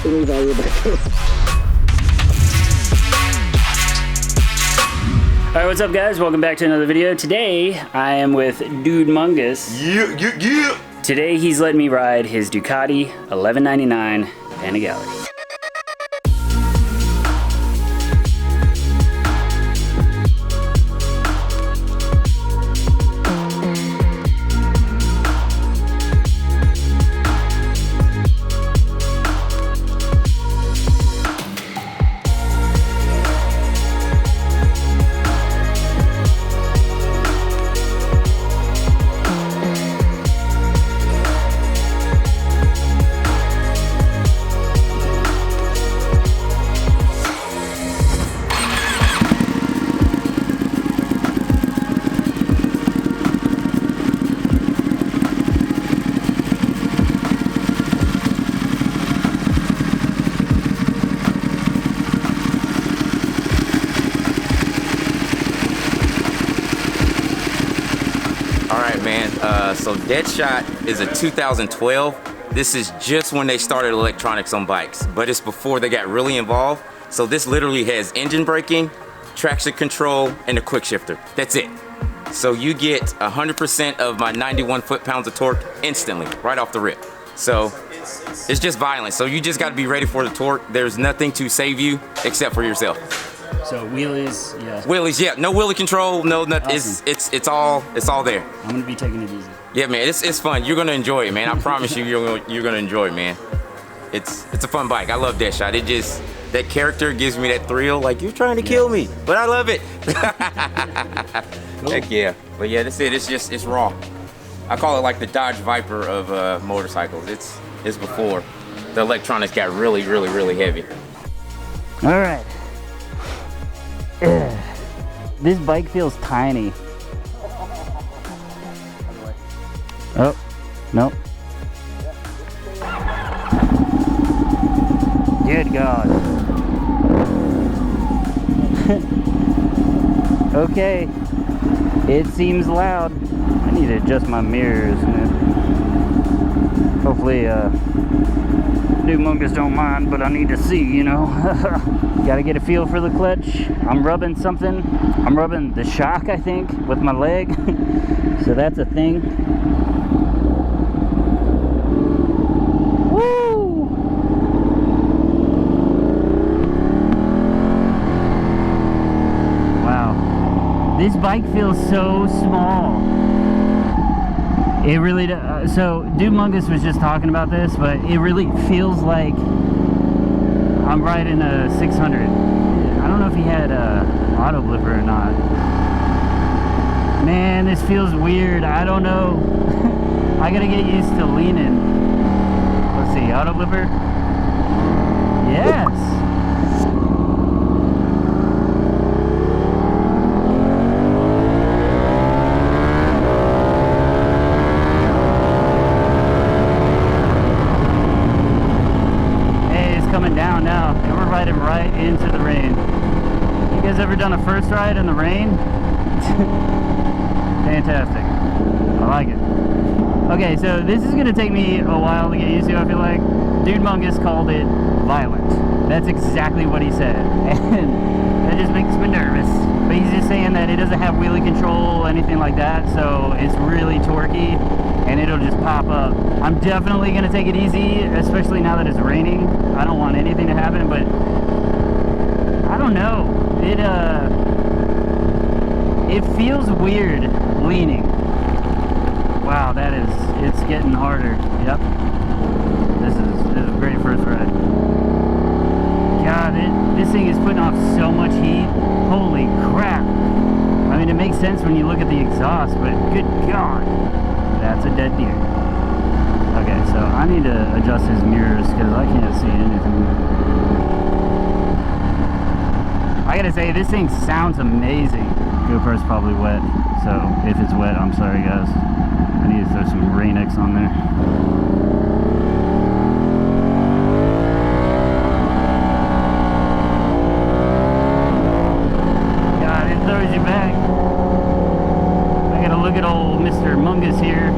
Alright, what's up guys? Welcome back to another video. Today, I am with Dude Mungus. Yeah. Today, he's letting me ride his Ducati 1199 Panigale. So Deadshot is a 2012. This is just when they started electronics on bikes, but it's before they got really involved. So this literally has engine braking, traction control, and a quick shifter. That's it. So you get 100% of my 91 foot-pounds of torque instantly, right off the rip. So it's just violent. So you just got to be ready for the torque. There's nothing to save you except for yourself. So wheelies, yeah. Wheelies, yeah. No wheelie control, no nothing. Awesome. It's all there. I'm gonna be taking it easy. Yeah, man, it's fun. You're gonna enjoy it, man. I promise you, you're gonna enjoy it, man. It's a fun bike. I love Deadshot. It just, that character gives me that thrill. Like, you're trying to kill me, but I love it. Cool. Heck yeah. But yeah, that's it. It's raw. I call it like the Dodge Viper of motorcycles. It's before the electronics got really heavy. All right. This bike feels tiny. Oh, nope. Good God. Okay, it seems loud. I need to adjust my mirrors. Hopefully, Dude Mungus don't mind, but I need to see, you know. Gotta get a feel for the clutch. I'm rubbing something. I'm rubbing the shock, I think, with my leg. So that's a thing. Woo! Wow. This bike feels so small. It really does. So Dude Mungus was just talking about this, but it really feels like I'm riding a 600. I don't know if he had a auto blipper or not. Man, this feels weird. I don't know. I gotta get used to leaning. Let's see, auto blipper. Yes. Down now, and we're riding right into the rain. You guys ever done a first ride in the rain? Fantastic. I like it. Okay, so this is gonna take me a while to get used to, I feel like. Dude Mungus called it violent. That's exactly what he said. And that just makes me nervous. But he's just saying that it doesn't have wheelie control, anything like that, so it's really torquey and it'll just pop up. I'm definitely gonna take it easy, especially now that it's raining. I don't want anything to happen, but I don't know. It feels weird leaning. Wow, it's getting harder. Yep. This is a great first ride. God, this thing is putting off so much heat. Holy crap. I mean, it makes sense when you look at the exhaust, but good God, that's a dead deer. Okay, so I need to adjust his mirrors because I can't see anything. I gotta say, this thing sounds amazing. GoPro's probably wet, so if it's wet, I'm sorry guys. I need to throw some Rain-X on there. God, it throws you back. I gotta look at old Mr. Mungus here.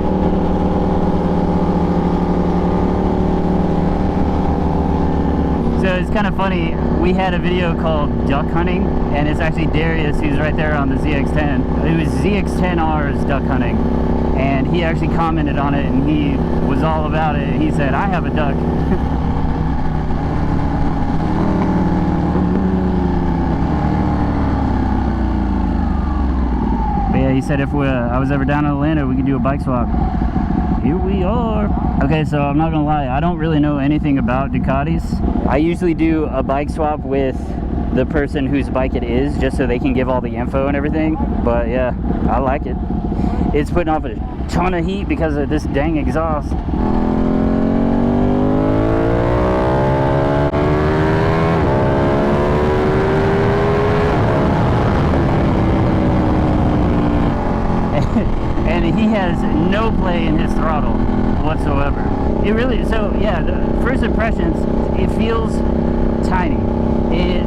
kind of funny. We had a video called duck hunting, and it's actually Darius who's right there on the ZX10. It was ZX10R's duck hunting, and he actually commented on it, and he was all about it. He said, I have a duck. But yeah, he said if I was ever down in Atlanta, we could do a bike swap. Here we are. Okay, so I'm not gonna lie, I don't really know anything about Ducatis. I usually do a bike swap with the person whose bike it is, just so they can give all the info and everything. But yeah, I like it. It's putting off a ton of heat because of this dang exhaust. And he has no play in his throttle whatsoever. It really, so yeah, the first impressions, it feels tiny. It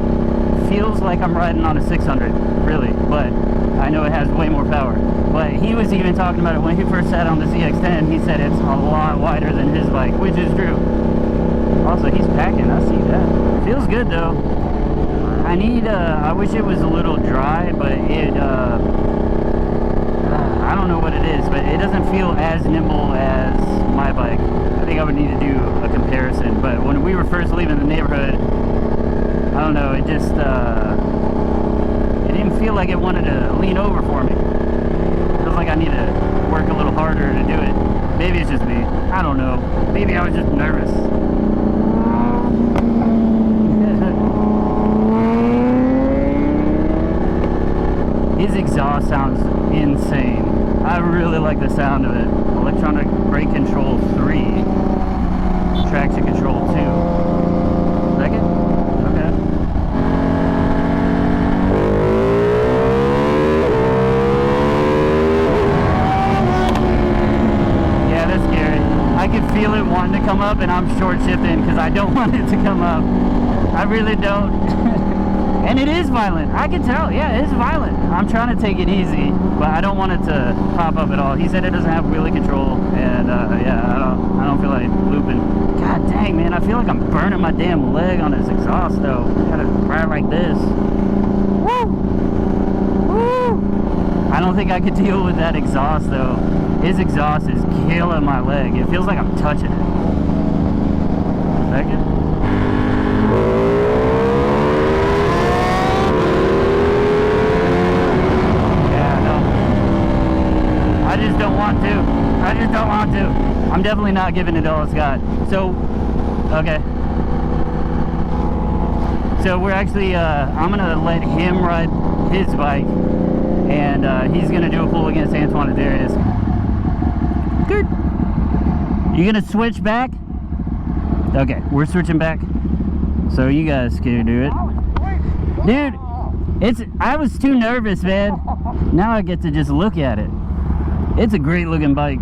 feels like I'm riding on a 600, really, but I know it has way more power. But he was even talking about it when he first sat on the ZX10. He said it's a lot wider than his bike, which is true. Also, he's packing, I see that. Feels good though. I wish it was a little dry, but I don't know what it is, but it doesn't feel as nimble as my bike. I think I would need to do a comparison, but when we were first leaving the neighborhood, I don't know, it just, it didn't feel like it wanted to lean over for me. It feels like I need to work a little harder to do it. Maybe it's just me. I don't know. Maybe I was just nervous. His exhaust sounds insane. I really like the sound of it. Electronic brake control 3. Traction control 2. Second? Okay. Yeah, that's scary. I can feel it wanting to come up, and I'm short shifting because I don't want it to come up. I really don't. And it is violent. I can tell. Yeah, it is violent. I'm trying to take it easy, but I don't want it to pop up at all. He said it doesn't have wheelie control, and yeah, I don't feel like looping. God dang, man, I feel like I'm burning my damn leg on his exhaust though. I gotta ride like this. Woo! Woo! I don't think I could deal with that exhaust though. His exhaust is killing my leg. It feels like I'm touching it. Second. I just don't want to. I just don't want to. I'm definitely not giving it all it's got. So, okay. So we're actually, I'm gonna let him ride his bike, and he's gonna do a pull against Antoine and Darius. Good. You gonna switch back? Okay, we're switching back. So you guys can do it. Dude, I was too nervous, man. Now I get to just look at it. It's a great looking bike.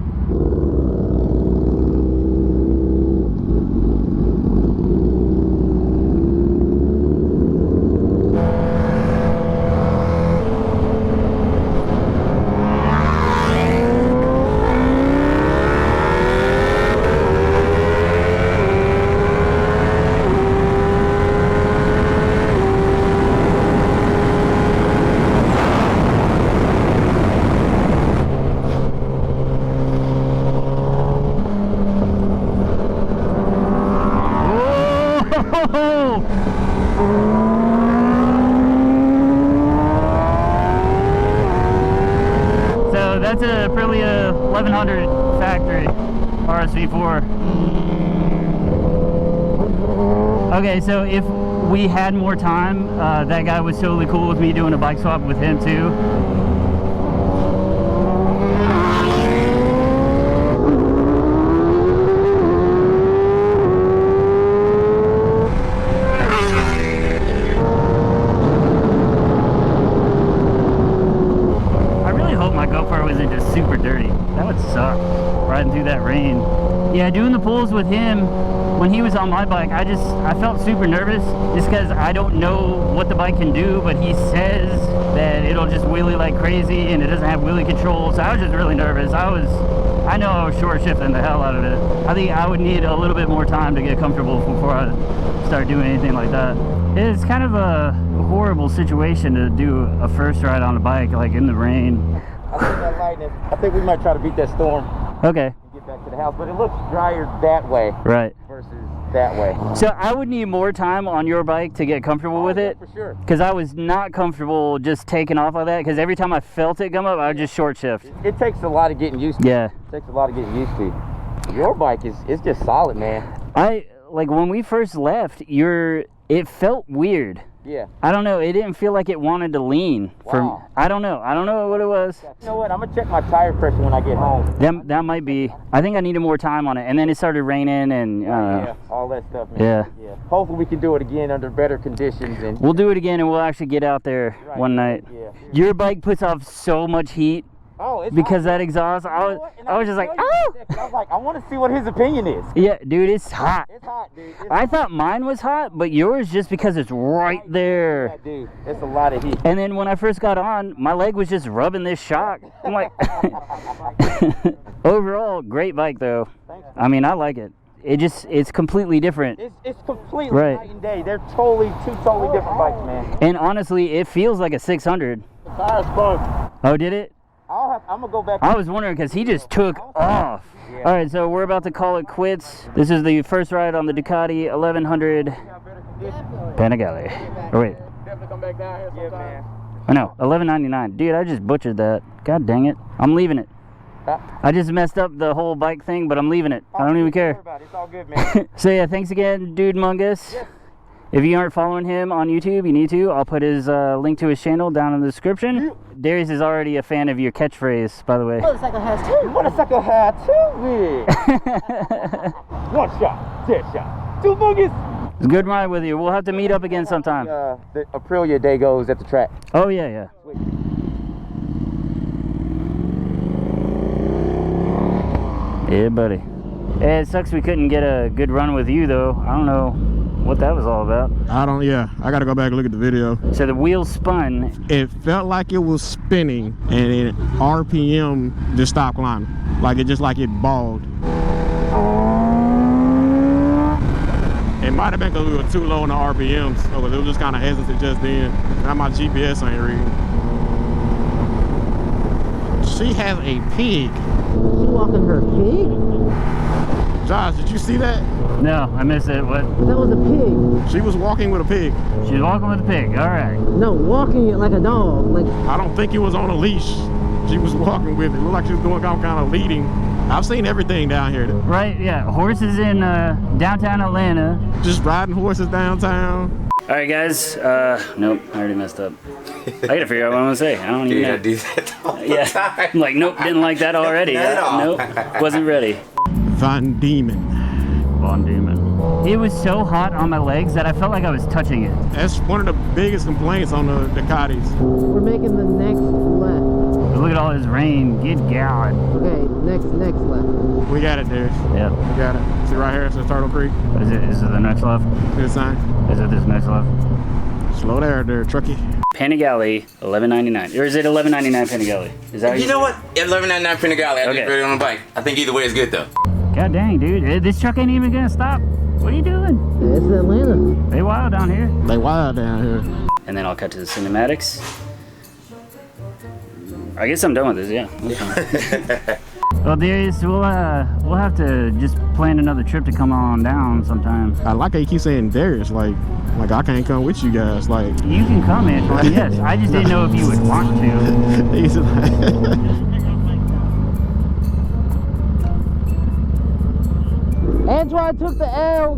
So that's a Aprilia 1100 factory RSV4. Okay, so if we had more time, that guy was totally cool with me doing a bike swap with him too. Super dirty. That would suck, riding through that rain. Yeah, doing the pulls with him when he was on my bike, I felt super nervous just because I don't know what the bike can do, but he says that it'll just wheelie like crazy and it doesn't have wheelie control, so I was just really nervous. I know I was short shifting the hell out of it. I think I would need a little bit more time to get comfortable before I start doing anything like that. It's kind of a horrible situation to do a first ride on a bike, like in the rain. I think that lightning, I think we might try to beat that storm. Okay. And get back to the house, but it looks drier that way. Right. Versus that way. So I would need more time on your bike to get comfortable with it. For sure. Because I was not comfortable just taking off like that, because every time I felt it come up, I would just short shift. It takes a lot of getting used to. Yeah. It takes a lot of getting used to. Your bike it's just solid, man. Like when we first left, it felt weird. Yeah. I don't know, it didn't feel like it wanted to lean. Wow. I don't know what it was. You know what, I'm gonna check my tire pressure when I get home. That might be. I think I needed more time on it, and then it started raining and yeah, all that stuff, man. Yeah. Hopefully we can do it again under better conditions. And we'll do it again, and we'll actually get out there one night. Yeah. Your bike puts off so much heat. Oh, it's because hot. that exhaust, I was just like, oh! I was like, I want to see what his opinion is. Yeah, dude, it's hot. It's hot, dude. I thought mine was hot, but yours just because it's right there. Yeah, dude, it's a lot of heat. And then when I first got on, my leg was just rubbing this shock. I'm like, overall, great bike though. Thanks. I mean, I like it. It's completely different. It's completely night and day. They're two totally different bikes, man. And honestly, it feels like a 600. The tire spun. Oh, did it? I'm gonna go back. I was wondering because he just took off. Yeah. All right, so we're about to call it quits. This is the first ride on the Ducati 1100 Panigale. Oh wait. Definitely come back down here sometime. Yeah, man. Oh no, 11.99. Dude, I just butchered that. God dang it. I'm leaving it. I just messed up the whole bike thing, but I'm leaving it. I don't even care. It's all good, man. So yeah, thanks again, Dude Mungus. Yes. If you aren't following him on YouTube, you need to. I'll put his link to his channel down in the description. Darius is already a fan of your catchphrase, by the way. Motorcycle has two. Motorcycle has two, man. One shot, dead shot. Two Mungus. It's a good ride with you. We'll have to meet up again sometime. The Aprilia day goes at the track. Oh, yeah. Yeah, buddy. Yeah, it sucks we couldn't get a good run with you, though. I don't know what that was all about. I gotta go back and look at the video. So the wheel spun. It felt like it was spinning, and it RPM just stopped climbing. Like it balled. It might have been because we were too low on the RPMs, so it was just kind of hesitant just then. Now my GPS ain't reading. She has a pig. She walking her pig? Josh, did you see that? No, I missed it. What? That was a pig. She was walking with a pig. She's walking with a pig. All right. No, walking it like a dog. Like I don't think it was on a leash. She was walking with it. It looked like she was doing some kind of leading. I've seen everything down here. Right, yeah. Horses in downtown Atlanta. Just riding horses downtown. All right, guys. Nope, I already messed up. I gotta figure out what I'm gonna say. I don't even know. I do that all the time. I'm like, nope, didn't like that already. Not at all. Nope, wasn't ready. Von Diemen. It was so hot on my legs that I felt like I was touching it. That's one of the biggest complaints on the Ducatis. we're making the next left. But look at all this rain. Good God. Okay, next left. We got it, Darius. Yeah. We got it. See right here, it says Turtle Creek. Is it the next left? Good sign. Is it this next left? Slow there, truckie. Panigale, $11.99. Or is it $11.99 Panigale? Is that You know what? $11.99 Panigale. I Okay. just put it on the bike. I think either way is good though. God dang, dude. This truck ain't even gonna stop. What are you doing? It's Atlanta. They wild down here. They wild down here. And then I'll cut to the cinematics. I guess I'm done with this, yeah. Okay. Well, Darius, we'll have to just plan another trip to come on down sometime. I like how you keep saying Darius, like I can't come with you guys, like. You can come, Antoine, yes. I just didn't know if you would want to. He's like Antoine took the L.